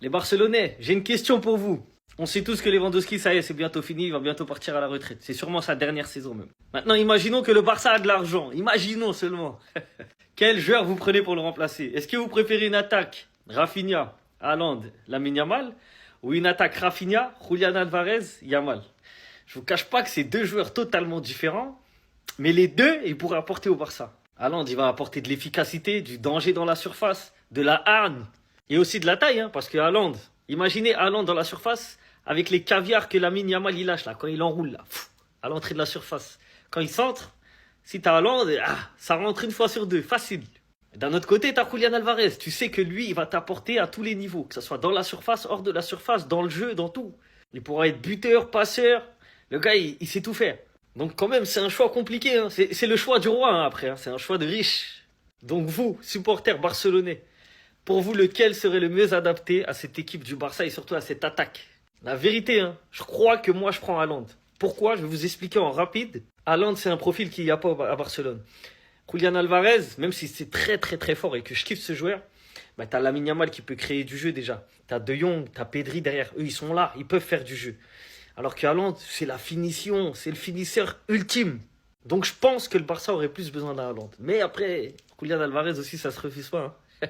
Les Barcelonais, j'ai une question pour vous. On sait tous que Lewandowski, ça y est, c'est bientôt fini, il va bientôt partir à la retraite. C'est sûrement sa dernière saison même. Maintenant, imaginons que le Barça a de l'argent. Imaginons seulement. Quel joueur vous prenez pour le remplacer? Est-ce que vous préférez une attaque Rafinha, Haaland, Lamine Yamal, ou une attaque Rafinha, Julian Alvarez, Yamal? Je vous cache pas que c'est deux joueurs totalement différents, mais les deux, ils pourraient apporter au Barça. Haaland, il va apporter de l'efficacité, du danger dans la surface, de la hargne, et aussi de la taille, hein, parce que Haaland, imaginez Haaland dans la surface, avec les caviars que Lamine Yamal il lâche, là, quand il enroule, là, à l'entrée de la surface. Quand il centre, si t'as Haaland, ça rentre une fois sur deux, facile. D'un autre côté, t'as Julian Alvarez. Tu sais que lui, il va t'apporter à tous les niveaux, que ce soit dans la surface, hors de la surface, dans le jeu, dans tout. Il pourra être buteur, passeur. Le gars, il sait tout faire. Donc quand même, c'est un choix compliqué, hein. C'est le choix du roi, hein, après, hein. C'est un choix de riche. Donc vous, supporters barcelonais, pour vous, lequel serait le mieux adapté à cette équipe du Barça et surtout à cette attaque? La vérité, hein, je crois que moi, je prends Haaland. Pourquoi? Je vais vous expliquer en rapide. Haaland, c'est un profil qu'il n'y a pas à Barcelone. Julian Alvarez, même si c'est très très très fort et que je kiffe ce joueur, bah, t'as Lamine Yamal qui peut créer du jeu déjà. T'as De Jong, t'as Pedri derrière. Eux, ils sont là, ils peuvent faire du jeu. Alors que Haaland, c'est la finition, c'est le finisseur ultime. Donc je pense que le Barça aurait plus besoin d'un Haaland. Mais après, Julian Alvarez aussi, ça se refuse pas, hein.